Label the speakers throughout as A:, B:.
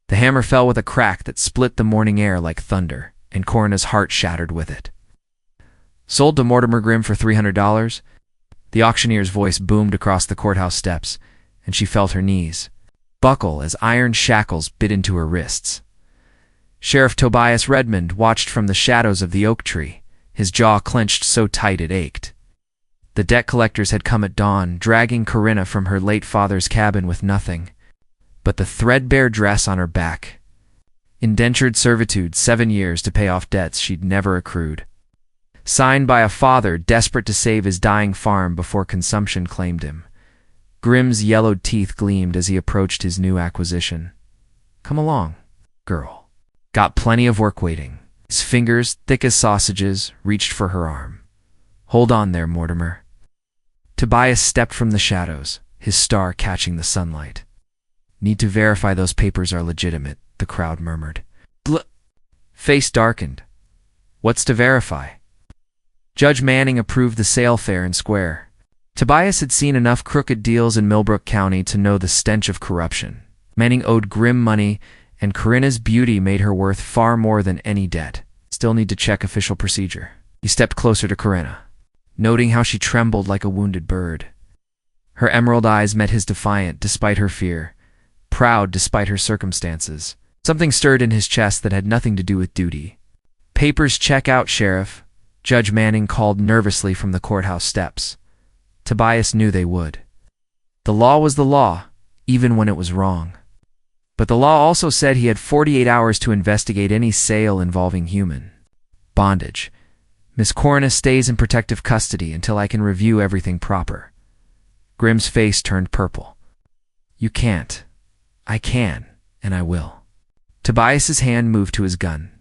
A: The hammer fell with a crack that split the morning air like thunder, and Corinna's heart shattered with it. Sold to Mortimer Grimm for $300? The auctioneer's voice boomed across the courthouse steps, and she felt her knees buckle as iron shackles bit into her wrists. Sheriff Tobias Redmond watched from the shadows of the oak tree, his jaw clenched so tight it ached. The debt collectors had come at dawn, dragging Corinna from her late father's cabin with nothing but the threadbare dress on her back. Indentured servitude, 7 years to pay off debts she'd never accrued. Signed by a father desperate to save his dying farm before consumption claimed him. Grimm's yellowed teeth gleamed as he approached his new acquisition. "Come along, girl. Got plenty of work waiting." His fingers, thick as sausages, reached for her arm. "Hold on there, Mortimer." Tobias stepped from the shadows, his star catching the sunlight. "Need to verify those papers are legitimate," the crowd murmured. Face darkened. "What's to verify?" Judge Manning approved the sale fair and square. Tobias had seen enough crooked deals in Millbrook County to know the stench of corruption. Manning owed Grimm money, and Corinna's beauty made her worth far more than any debt. Still need to check official procedure. He stepped closer to Corinna, noting how she trembled like a wounded bird. Her emerald eyes met his defiant despite her fear, proud despite her circumstances. Something stirred in his chest that had nothing to do with duty. "Papers check out, Sheriff," Judge Manning called nervously from the courthouse steps. Tobias knew they would. The law was the law, even when it was wrong. But the law also said he had 48 hours to investigate any sale involving human bondage. "Miss Corinna stays in protective custody until I can review everything proper." Grimm's face turned purple. "You can't." "I can, and I will." Tobias's hand moved to his gun.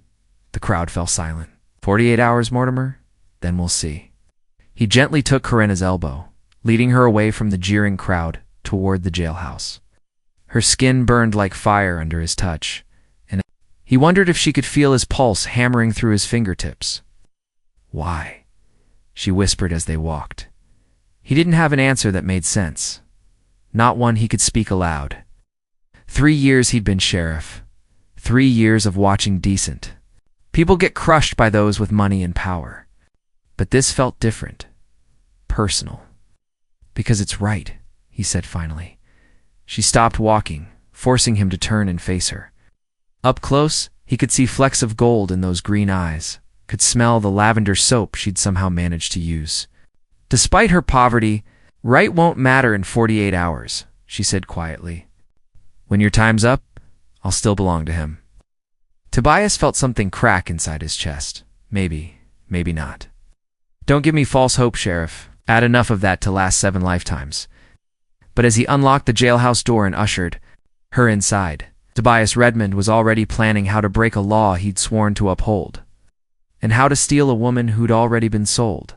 A: The crowd fell silent. 48 hours, Mortimer? Then we'll see." He gently took Corinna's elbow, leading her away from the jeering crowd toward the jailhouse. Her skin burned like fire under his touch, and he wondered if she could feel his pulse hammering through his fingertips. "Why?" she whispered as they walked. He didn't have an answer that made sense, not one he could speak aloud. 3 years he'd been sheriff, 3 years of watching decent. People get crushed by those with money and power. But this felt different, personal. "Because it's right," he said finally. She stopped walking, forcing him to turn and face her. Up close, he could see flecks of gold in those green eyes, could smell the lavender soap she'd somehow managed to use. Despite her poverty, right won't matter in 48 hours, she said quietly. "When your time's up, I'll still belong to him." Tobias felt something crack inside his chest. Maybe not. "Don't give me false hope, Sheriff. Add enough of that to last 7 lifetimes. But as he unlocked the jailhouse door and ushered her inside, Tobias Redmond was already planning how to break a law he'd sworn to uphold, and how to steal a woman who'd already been sold.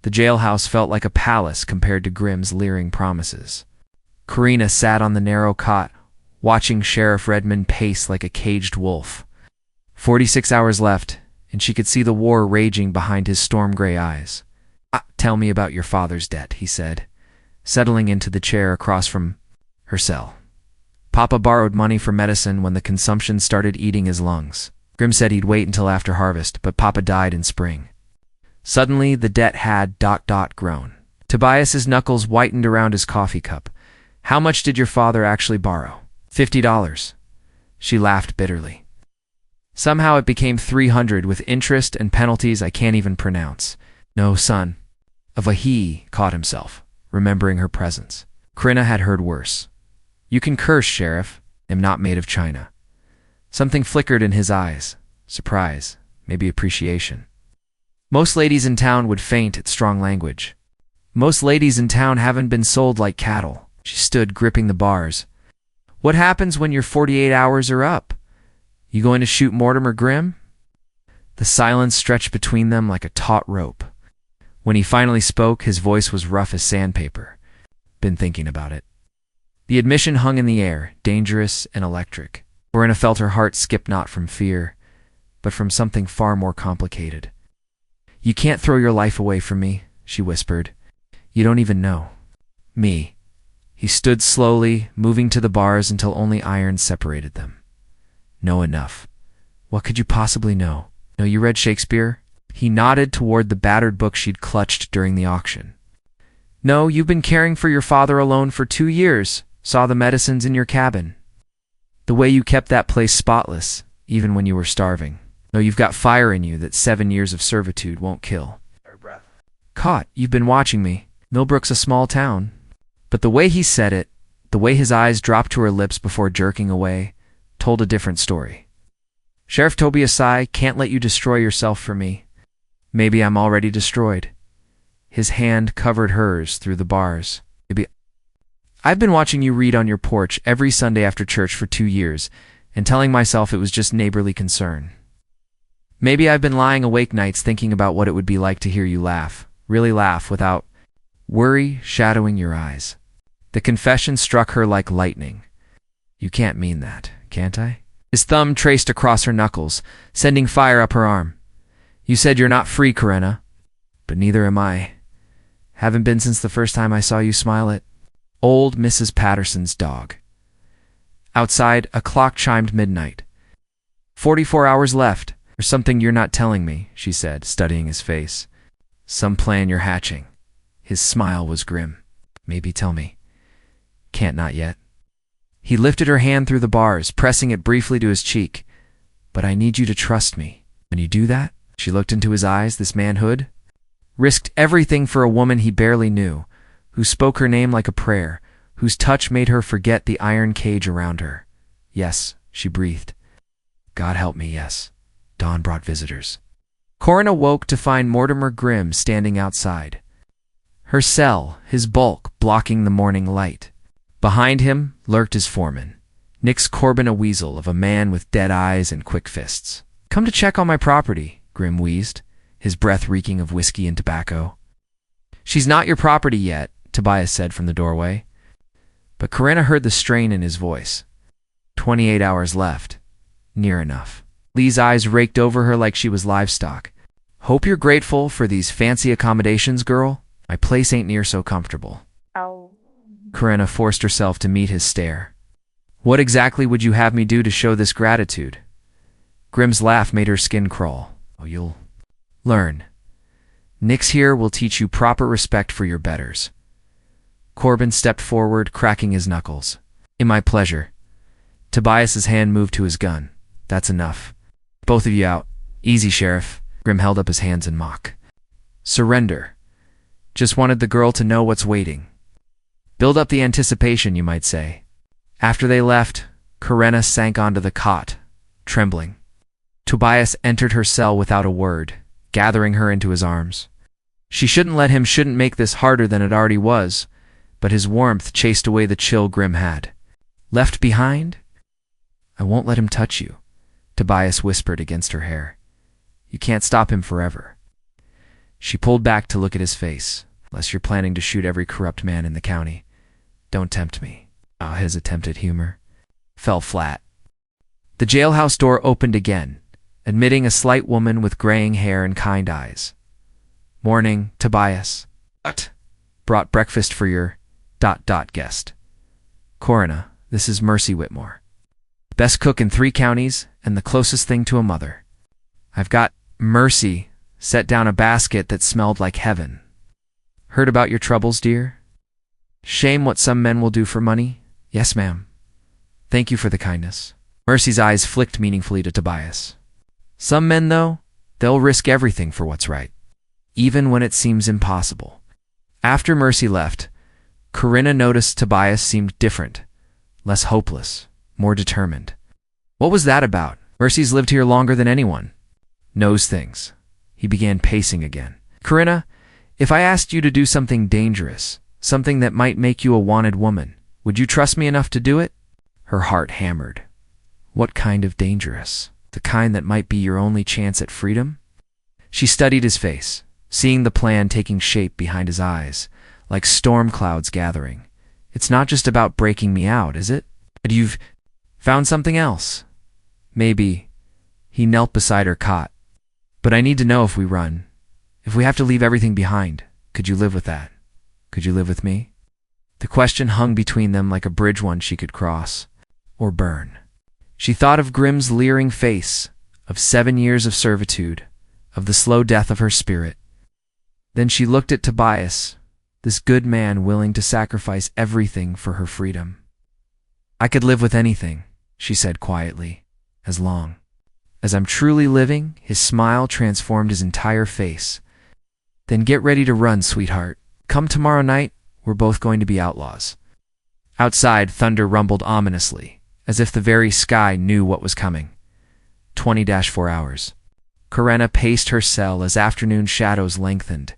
A: The jailhouse felt like a palace compared to Grimm's leering promises. Corinna sat on the narrow cot, watching Sheriff Redmond pace like a caged wolf. 46 hours left, and she could see the war raging behind his storm-gray eyes. "Tell me about your father's debt," he said, settling into the chair across from her cell. "Papa borrowed money for medicine when the consumption started eating his lungs. Grimm said he'd wait until after harvest, but Papa died in spring." Suddenly, the debt had ... grown. Tobias's knuckles whitened around his coffee cup. "How much did your father actually borrow?" $50. She laughed bitterly. "Somehow it became 300 with interest and penalties I can't even pronounce." "No, son." He caught himself, remembering her presence. Corinna had heard worse. "You can curse, Sheriff. I'm not made of china." Something flickered in his eyes. Surprise, maybe appreciation. "Most ladies in town would faint at strong language. Most ladies in town haven't been sold like cattle." She stood gripping the bars. "What happens when your 48 hours are up? You going to shoot Mortimer Grimm?" The silence stretched between them like a taut rope. When he finally spoke, his voice was rough as sandpaper. "Been thinking about it." The admission hung in the air, dangerous and electric. Corinna felt her heart skip not from fear, but from something far more complicated. "You can't throw your life away from me," she whispered. "You don't even know me." He stood slowly, moving to the bars until only iron separated them. Know enough. What could you possibly know? Know you read Shakespeare? He nodded toward the battered book she'd clutched during the auction. No, you've been caring for your father alone for 2 years. Saw the medicines in your cabin. The way you kept that place spotless, even when you were starving. No, you've got fire in you that 7 years of servitude won't kill. Caught, you've been watching me. Millbrook's a small town. But the way he said it, the way his eyes dropped to her lips before jerking away, told a different story. Sheriff Tobias, I can't let you destroy yourself for me. Maybe I'm already destroyed. His hand covered hers through the bars. Maybe I've been watching you read on your porch every Sunday after church for 2 years and telling myself it was just neighborly concern. Maybe I've been lying awake nights thinking about what it would be like to hear you laugh, really laugh without worry shadowing your eyes. The confession struck her like lightning. You can't mean that, can't I? His thumb traced across her knuckles, sending fire up her arm. You said you're not free, Corinna. But neither am I. Haven't been since the first time I saw you smile at old Mrs. Patterson's dog. Outside, a clock chimed midnight. 44 hours left. There's something you're not telling me, she said, studying his face. Some plan you're hatching. His smile was grim. Maybe tell me. Can't not yet. He lifted her hand through the bars, pressing it briefly to his cheek. But I need you to trust me. When you do that, she looked into his eyes, this manhood. Risked everything for a woman he barely knew, who spoke her name like a prayer, whose touch made her forget the iron cage around her. Yes, she breathed. God help me, yes. Dawn brought visitors. Corinna woke to find Mortimer Grimm standing outside. Her cell, his bulk blocking the morning light. Behind him lurked his foreman, Nix Corbin, a weasel of a man with dead eyes and quick fists. Come to check on my property, Grimm wheezed, his breath reeking of whiskey and tobacco. She's not your property yet, Tobias said from the doorway. But Corinna heard the strain in his voice. 28 hours left. Near enough. Lee's eyes raked over her like she was livestock. Hope you're grateful for these fancy accommodations, girl. My place ain't near so comfortable.
B: Oh.
A: Corinna forced herself to meet his stare. What exactly would you have me do to show this gratitude? Grimm's laugh made her skin crawl. Oh, you'll learn. Nix here will teach you proper respect for your betters. Corbin stepped forward, cracking his knuckles. In my pleasure. Tobias's hand moved to his gun. That's enough. Both of you out. Easy, Sheriff. Grimm held up his hands in mock. Surrender. Just wanted the girl to know what's waiting. Build up the anticipation, you might say. After they left, Corinna sank onto the cot, trembling. Tobias entered her cell without a word, gathering her into his arms. She shouldn't make this harder than it already was, but his warmth chased away the chill Grimm had. Left behind? I won't let him touch you, Tobias whispered against her hair. You can't stop him forever. She pulled back to look at his face, unless you're planning to shoot every corrupt man in the county. Don't tempt me. His attempt at humor fell flat. The jailhouse door opened again, admitting a slight woman with graying hair and kind eyes. Morning, Tobias. What? Brought breakfast for your ... guest. Corinna, this is Mercy Whitmore. Best cook in 3 counties and the closest thing to a mother. I've got Mercy set down a basket that smelled like heaven. Heard about your troubles, dear? Shame what some men will do for money? Yes, ma'am. Thank you for the kindness. Mercy's eyes flicked meaningfully to Tobias. Some men, though, they'll risk everything for what's right, even when it seems impossible. After Mercy left, Corinna noticed Tobias seemed different, less hopeless, more determined. What was that about? Mercy's lived here longer than anyone. Knows things. He began pacing again. Corinna, if I asked you to do something dangerous, something that might make you a wanted woman, would you trust me enough to do it? Her heart hammered. What kind of dangerous? The kind that might be your only chance at freedom? She studied his face, seeing the plan taking shape behind his eyes, like storm clouds gathering. It's not just about breaking me out, is it? But you've found something else. Maybe. He knelt beside her cot. But I need to know if we run. If we have to leave everything behind, could you live with that? Could you live with me? The question hung between them like a bridge one she could cross, or burn. She thought of Grim's leering face, of 7 years of servitude, of the slow death of her spirit. Then she looked at Tobias, this good man willing to sacrifice everything for her freedom. "I could live with anything," she said quietly, "as long as I'm truly living." His smile transformed his entire face. "Then get ready to run, sweetheart. Come tomorrow night, we're both going to be outlaws." Outside, thunder rumbled ominously, as if the very sky knew what was coming. 20-4 hours. Corinna paced her cell as afternoon shadows lengthened,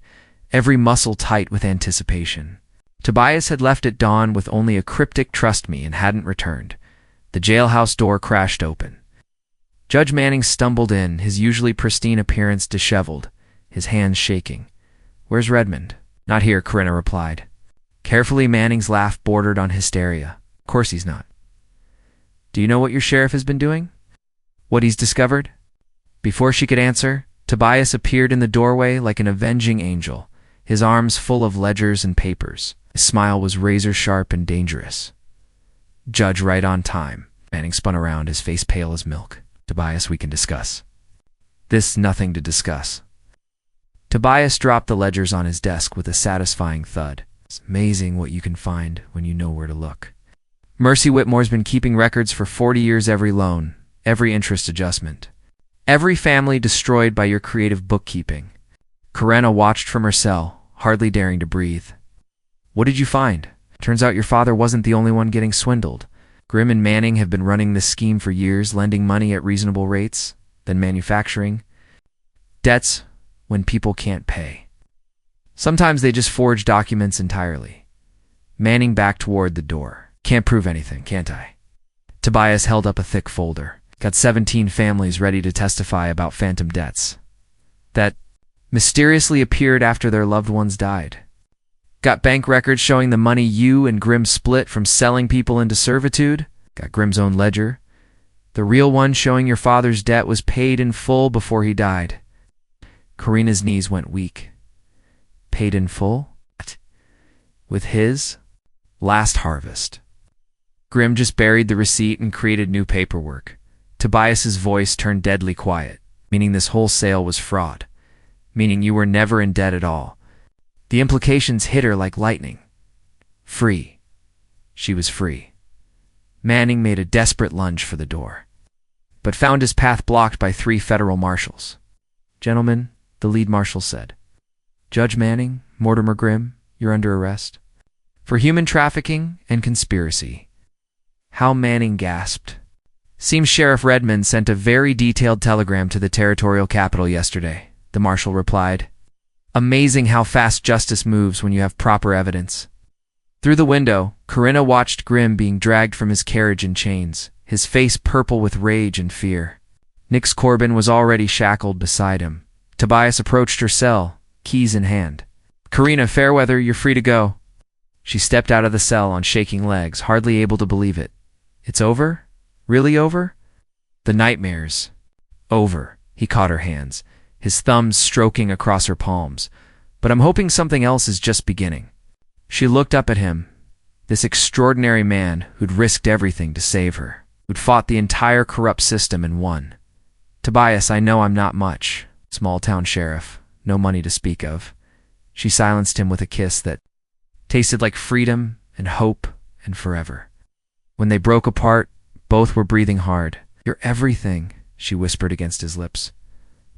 A: every muscle tight with anticipation. Tobias had left at dawn with only a cryptic "trust me" and hadn't returned. The jailhouse door crashed open. Judge Manning stumbled in, his usually pristine appearance disheveled, his hands shaking. "Where's Redmond?" "Not here," Corinna replied. Carefully, Manning's laugh bordered on hysteria. "Of course he's not. Do you know what your sheriff has been doing? What he's discovered?" Before she could answer, Tobias appeared in the doorway like an avenging angel, his arms full of ledgers and papers. His smile was razor-sharp and dangerous. "Judge, right on time." Manning spun around, his face pale as milk. "Tobias, we can discuss." "This nothing to discuss." Tobias dropped the ledgers on his desk with a satisfying thud. "It's amazing what you can find when you know where to look. Mercy Whitmore's been keeping records for 40 years, every loan, every interest adjustment, every family destroyed by your creative bookkeeping." Corinna watched from her cell, hardly daring to breathe. "What did you find?" "Turns out your father wasn't the only one getting swindled. Grim and Manning have been running this scheme for years, lending money at reasonable rates, then manufacturing debts when people can't pay. Sometimes they just forge documents entirely." Manning backed toward the door. "Can't prove anything, can't I?" Tobias held up a thick folder. "Got 17 families ready to testify about phantom debts that mysteriously appeared after their loved ones died. Got bank records showing the money you and Grim split from selling people into servitude. Got Grim's own ledger, the real one showing your father's debt was paid in full before he died." Corinna's knees went weak. "Paid in full? What? With his last harvest?" Grim just buried the receipt and created new paperwork. Tobias's voice turned deadly quiet, meaning this whole sale was fraud, meaning you were never in debt at all. The implications hit her like lightning. Free. She was free. Manning made a desperate lunge for the door, but found his path blocked by 3 federal marshals. "Gentlemen," the lead marshal said, "Judge Manning, Mortimer Grimm, you're under arrest for human trafficking and conspiracy." Hal Manning gasped. "Seems Sheriff Redmond sent a very detailed telegram to the territorial capital yesterday," the marshal replied. "Amazing how fast justice moves when you have proper evidence." Through the window, Corinna watched Grim being dragged from his carriage in chains, his face purple with rage and fear. Nix Corbin was already shackled beside him. Tobias approached her cell, keys in hand. "Corinna Fairweather, you're free to go." She stepped out of the cell on shaking legs, hardly able to believe it. "It's over? Really over?" "The nightmares. Over." He caught her hands, his thumbs stroking across her palms. "But I'm hoping something else is just beginning." She looked up at him, this extraordinary man who'd risked everything to save her, who'd fought the entire corrupt system and won. "Tobias, I know I'm not much. Small-town sheriff, no money to speak of." She silenced him with a kiss that tasted like freedom and hope and forever. When they broke apart, both were breathing hard. "You're everything," she whispered against his lips.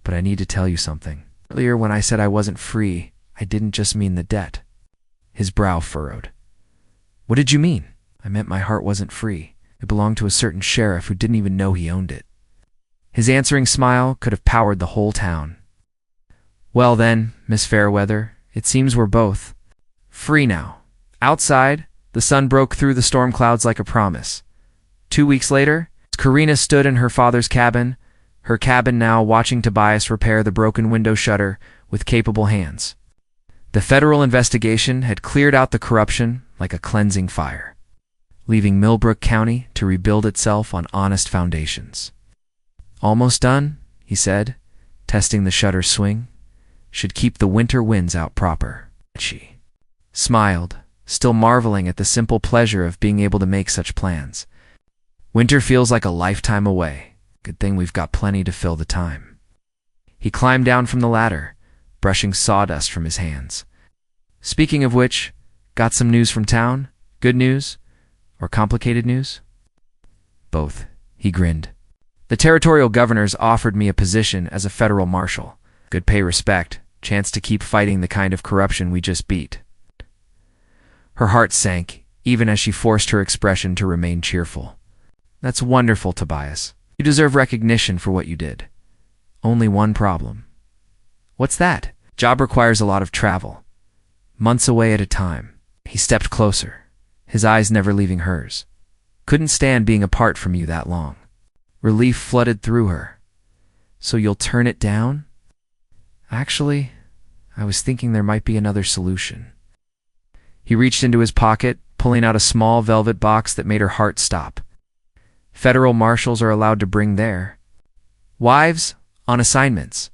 A: "But I need to tell you something. Earlier when I said I wasn't free, I didn't just mean the debt." His brow furrowed. "What did you mean?" "I meant my heart wasn't free. It belonged to a certain sheriff who didn't even know he owned it." His answering smile could have powered the whole town. "Well then, Miss Fairweather, it seems we're both free now." Outside, the sun broke through the storm clouds like a promise. 2 weeks later, Corinna stood in her father's cabin, her cabin now, watching Tobias repair the broken window shutter with capable hands. The federal investigation had cleared out the corruption like a cleansing fire, leaving Millbrook County to rebuild itself on honest foundations. "Almost done," he said, testing the shutter's swing. "Should keep the winter winds out proper." She smiled, still marveling at the simple pleasure of being able to make such plans. Winter feels like a lifetime away. Good thing we've got plenty to fill the time. He climbed down from the ladder, brushing sawdust from his hands. Speaking of which, got some news from town? Good news? Or complicated news? Both. He grinned. The territorial governors offered me a position as a federal marshal. Good pay, respect, chance to keep fighting the kind of corruption we just beat. Her heart sank, even as she forced her expression to remain cheerful. That's wonderful, Tobias. You deserve recognition for what you did. Only one problem. What's that? Job requires a lot of travel. Months away at a time. He stepped closer, his eyes never leaving hers. Couldn't stand being apart from you that long. Relief flooded through her. So you'll turn it down? Actually, I was thinking there might be another solution. He reached into his pocket, pulling out a small velvet box that made her heart stop. Federal marshals are allowed to bring their wives on assignments.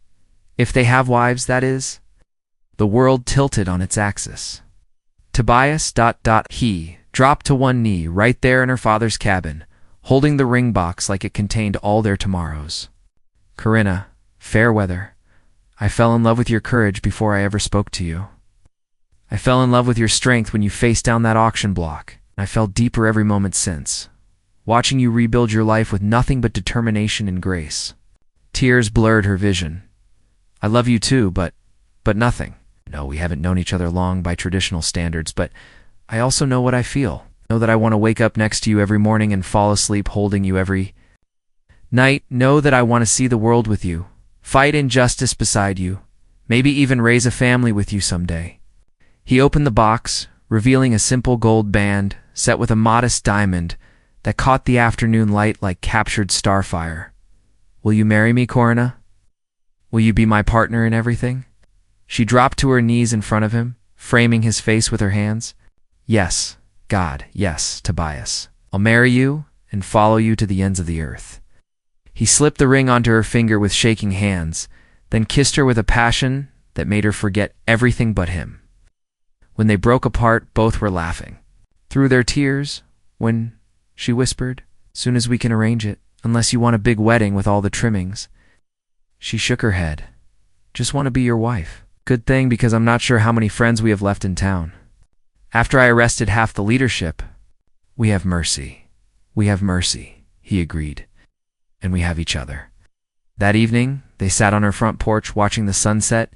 A: If they have wives, that is. The world tilted on its axis. Tobias... He dropped to one knee right there in her father's cabin, holding the ring box like it contained all their tomorrows. Corinna, fair weather, I fell in love with your courage before I ever spoke to you. I fell in love with your strength when you faced down that auction block, and I fell deeper every moment since, watching you rebuild your life with nothing but determination and grace. Tears blurred her vision. I love you too, but nothing. No, we haven't known each other long by traditional standards, but I also know what I feel. Know that I want to wake up next to you every morning and fall asleep holding you every night. Know that I want to see the world with you, fight injustice beside you, maybe even raise a family with you someday. He opened the box, revealing a simple gold band set with a modest diamond that caught the afternoon light like captured starfire. Will you marry me, Corinna? Will you be my partner in everything? She dropped to her knees in front of him, framing his face with her hands. Yes, God, yes, Tobias. I'll marry you and follow you to the ends of the earth. He slipped the ring onto her finger with shaking hands, then kissed her with a passion that made her forget everything but him. When they broke apart, both were laughing. Through their tears, when she whispered, "Soon as we can arrange it, unless you want a big wedding with all the trimmings." She shook her head. "Just want to be your wife." Good thing, because I'm not sure how many friends we have left in town. After I arrested half the leadership, we have mercy. We have mercy, he agreed. And we have each other. That evening, they sat on her front porch watching the sunset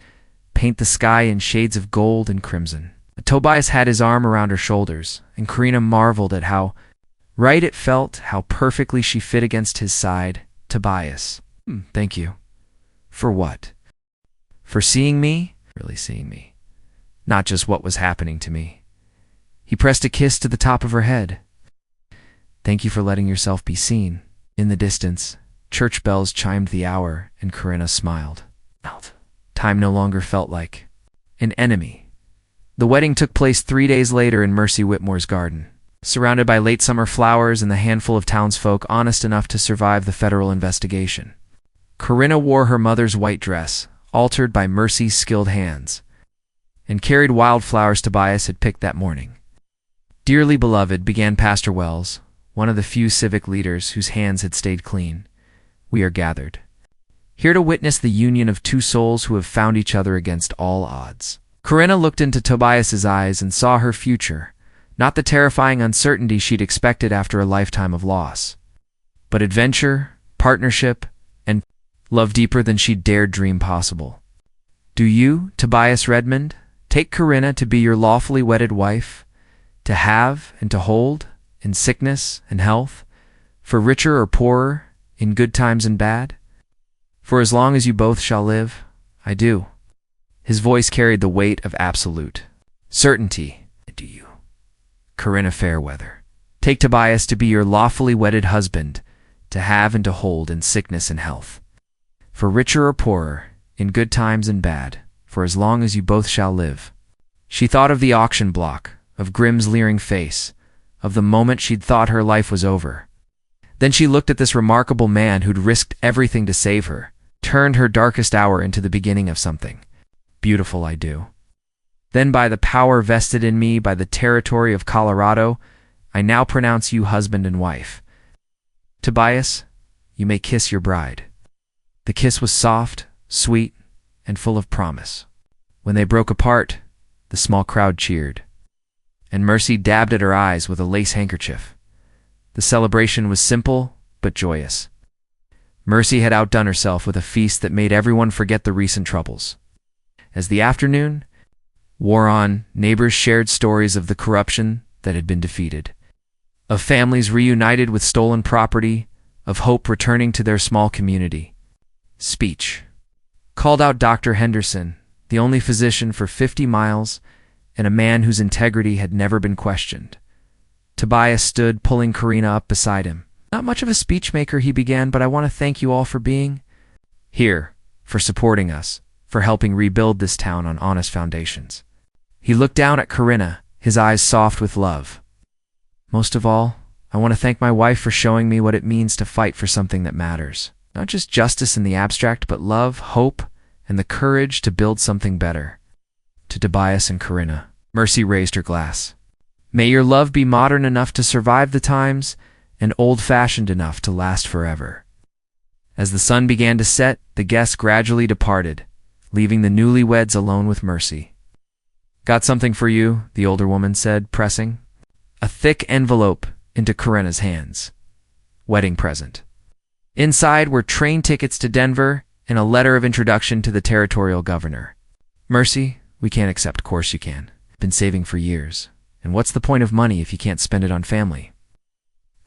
A: paint the sky in shades of gold and crimson. Tobias had his arm around her shoulders, and Corinna marveled at how right it felt, how perfectly she fit against his side. Tobias, thank you. For what? For seeing me? Really seeing me. Not just what was happening to me. He pressed a kiss to the top of her head. Thank you for letting yourself be seen. In the distance, church bells chimed the hour, and Corinna smiled. Time no longer felt like an enemy. The wedding took place 3 days later in Mercy Whitmore's garden, surrounded by late summer flowers and the handful of townsfolk honest enough to survive the federal investigation. Corinna wore her mother's white dress, altered by Mercy's skilled hands, and carried wildflowers Tobias had picked that morning. Dearly beloved, began Pastor Wells, one of the few civic leaders whose hands had stayed clean, we are gathered, here to witness the union of two souls who have found each other against all odds. Corinna looked into Tobias's eyes and saw her future, not the terrifying uncertainty she'd expected after a lifetime of loss, but adventure, partnership, and love deeper than she'd dared dream possible. Do you, Tobias Redmond, take Corinna to be your lawfully wedded wife, to have and to hold, in sickness and health, for richer or poorer, in good times and bad? For as long as you both shall live, I do. His voice carried the weight of absolute certainty. Do you, Corinna Fairweather, take Tobias to be your lawfully wedded husband, to have and to hold in sickness and health, for richer or poorer, in good times and bad, for as long as you both shall live? She thought of the auction block, of Grimm's leering face, of the moment she'd thought her life was over. Then she looked at this remarkable man who'd risked everything to save her, turned her darkest hour into the beginning of something. Beautiful, I do. Then by the power vested in me by the territory of Colorado, I now pronounce you husband and wife. Tobias, you may kiss your bride." The kiss was soft, sweet, and full of promise. When they broke apart, the small crowd cheered, and Mercy dabbed at her eyes with a lace handkerchief. The celebration was simple but joyous. Mercy had outdone herself with a feast that made everyone forget the recent troubles. As the afternoon wore on, neighbors shared stories of the corruption that had been defeated, of families reunited with stolen property, of hope returning to their small community. Speech called out Dr. Henderson, the only physician for 50 miles, and a man whose integrity had never been questioned. Tobias stood, pulling Karina up beside him. "Not much of a speechmaker," he began, "but I want to thank you all for being here, for supporting us, for helping rebuild this town on honest foundations." He looked down at Karina, his eyes soft with love. "Most of all, I want to thank my wife for showing me what it means to fight for something that matters. Not just justice in the abstract, but love, hope, and the courage to build something better." To Tobias and Karina, Mercy raised her glass. "May your love be modern enough to survive the times and old-fashioned enough to last forever." As the sun began to set, the guests gradually departed, leaving the newlyweds alone with Mercy. "Got something for you," the older woman said, pressing a thick envelope into Karina's hands. "Wedding present." Inside were train tickets to Denver and a letter of introduction to the territorial governor. "Mercy, we can't accept. Course you can. Been saving for years. And what's the point of money if you can't spend it on family?"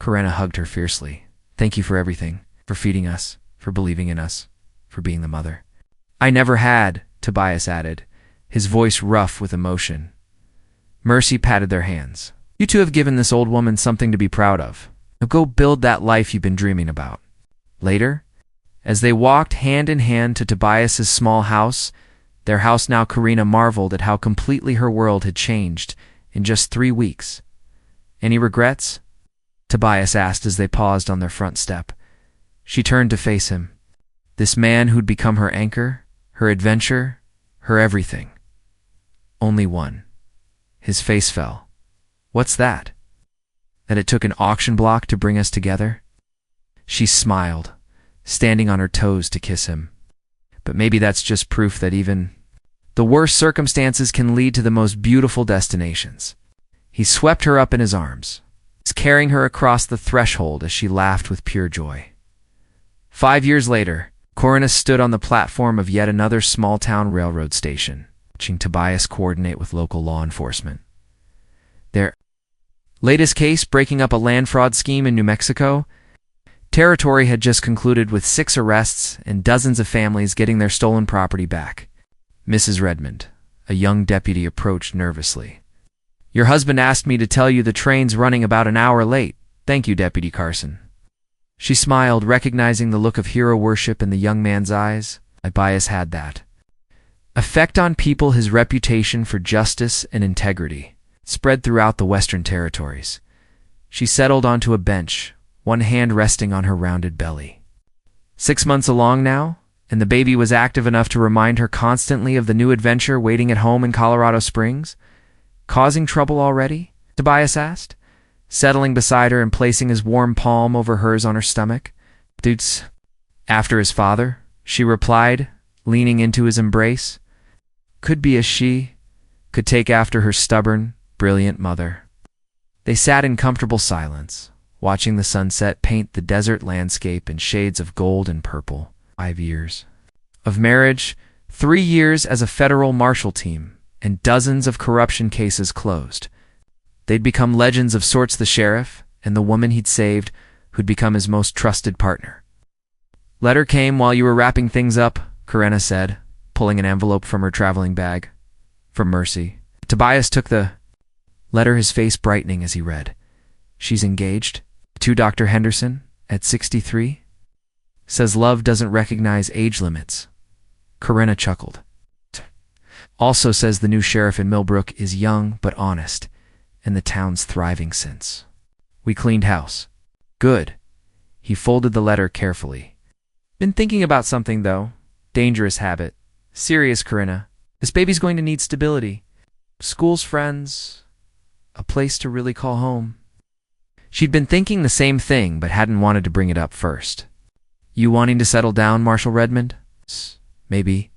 A: Karina hugged her fiercely. "Thank you for everything, for feeding us, for believing in us, for being the mother." "I never had," Tobias added, his voice rough with emotion. Mercy patted their hands. "You two have given this old woman something to be proud of. Now go build that life you've been dreaming about." Later, as they walked hand in hand to Tobias's small house, their house now, Karina marveled at how completely her world had changed in just 3 weeks. "Any regrets?" Tobias asked as they paused on their front step. She turned to face him. This man who'd become her anchor, her adventure, her everything. Only one. His face fell. "What's that?" "That it took an auction block to bring us together?" She smiled, standing on her toes to kiss him. "But maybe that's just proof that even the worst circumstances can lead to the most beautiful destinations." He swept her up in his arms, carrying her across the threshold as she laughed with pure joy. 5 years later, Karina stood on the platform of yet another small-town railroad station, watching Tobias coordinate with local law enforcement. Their latest case, breaking up a land fraud scheme in New Mexico, territory had just concluded with 6 arrests and dozens of families getting their stolen property back. Mrs. Redmond, a young deputy, approached nervously. "Your husband asked me to tell you the train's running about an hour late. Thank you, Deputy Carson." She smiled, recognizing the look of hero worship in the young man's eyes. Tobias had that effect on people. His reputation for justice and integrity spread throughout the Western Territories. She settled onto a bench, one hand resting on her rounded belly. 6 months along now, and the baby was active enough to remind her constantly of the new adventure waiting at home in Colorado Springs. "Causing trouble already?" Tobias asked, settling beside her and placing his warm palm over hers on her stomach. "Dudes, after his father," she replied, leaning into his embrace. Could be a she, could take after her stubborn, brilliant mother. They sat in comfortable silence, watching the sunset paint the desert landscape in shades of gold and purple. 5 years of marriage, 3 years as a federal marshal team, and dozens of corruption cases closed. They'd become legends of sorts, the sheriff and the woman he'd saved, who'd become his most trusted partner. "Letter came while you were wrapping things up," Karina said, pulling an envelope from her traveling bag. "From Mercy." Tobias took the letter, his face brightening as he read. "She's engaged to Dr. Henderson at 63. Says love doesn't recognize age limits." Karina chuckled. "Also says the new sheriff in Millbrook is young but honest, and the town's thriving since. We cleaned house." "Good." He folded the letter carefully. "Been thinking about something, though. Dangerous habit. Serious, Karina. This baby's going to need stability. School's friends. A place to really call home." She'd been thinking the same thing but hadn't wanted to bring it up first. You wanting to settle down, Marshal Redmond? Maybe.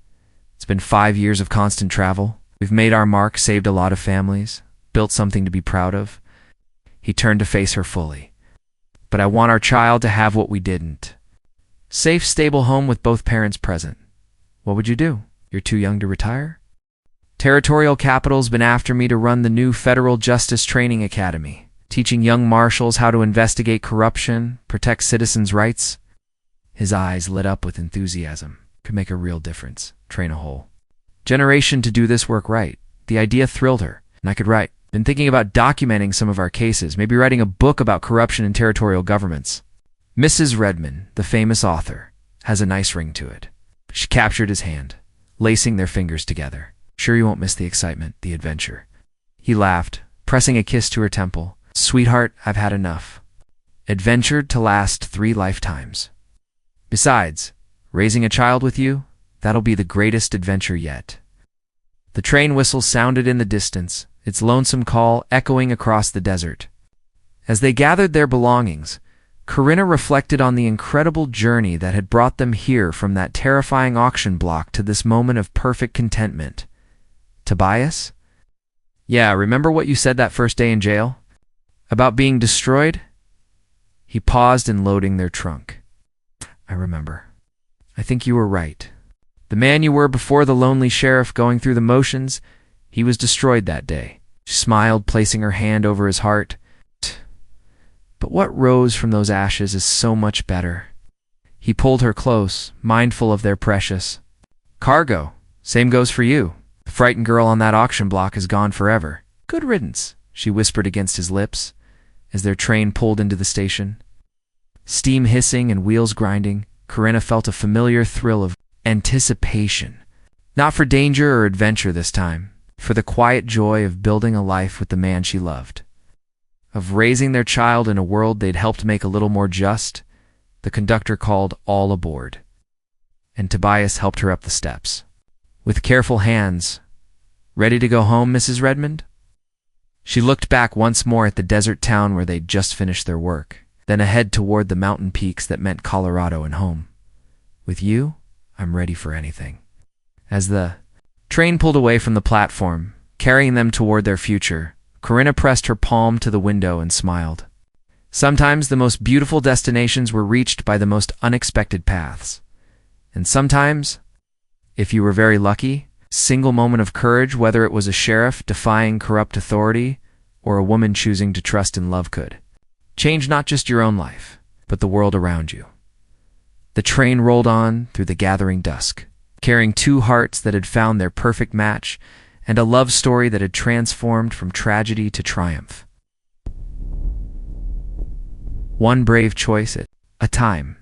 A: It's been 5 years of constant travel. We've made our mark, saved a lot of families, built something to be proud of. He turned to face her fully. But I want our child to have what we didn't. Safe, stable home with both parents present. What would you do? You're too young to retire? Territorial Capital's been after me to run the new Federal Justice Training Academy, teaching young marshals how to investigate corruption, protect citizens' rights. His eyes lit up with enthusiasm. Could make a real difference. Train a whole generation to do this work right. The idea thrilled her, and I could write. Been thinking about documenting some of our cases, maybe writing a book about corruption in territorial governments. Mrs. Redmond, the famous author, has a nice ring to it. She captured his hand, lacing their fingers together. Sure you won't miss the excitement, the adventure. He laughed, pressing a kiss to her temple. Sweetheart, I've had enough. Adventured to last 3 lifetimes. Besides, raising a child with you, that'll be the greatest adventure yet. The train whistle sounded in the distance, its lonesome call echoing across the desert. As they gathered their belongings, Corinna reflected on the incredible journey that had brought them here from that terrifying auction block to this moment of perfect contentment. Tobias? Yeah, remember what you said that first day in jail? About being destroyed? He paused in loading their trunk. I remember. I think you were right. The man you were before the lonely sheriff going through the motions, he was destroyed that day. She smiled, placing her hand over his heart. But what rose from those ashes is so much better. He pulled her close, mindful of their precious cargo. Same goes for you. The frightened girl on that auction block is gone forever. Good riddance, she whispered against his lips, as their train pulled into the station. Steam hissing and wheels grinding, Corinna felt a familiar thrill of anticipation. Not for danger or adventure this time, for the quiet joy of building a life with the man she loved. Of raising their child in a world they'd helped make a little more just. The conductor called all aboard, and Tobias helped her up the steps. With careful hands, ready to go home, Mrs. Redmond? She looked back once more at the desert town where they'd just finished their work, then ahead toward the mountain peaks that meant Colorado and home. With you, I'm ready for anything. As the train pulled away from the platform, carrying them toward their future, Corinna pressed her palm to the window and smiled. Sometimes the most beautiful destinations were reached by the most unexpected paths. And sometimes, if you were very lucky, a single moment of courage, whether it was a sheriff defying corrupt authority or a woman choosing to trust in love, could change not just your own life, but the world around you. The train rolled on through the gathering dusk, carrying 2 hearts that had found their perfect match and a love story that had transformed from tragedy to triumph. One brave choice at a time.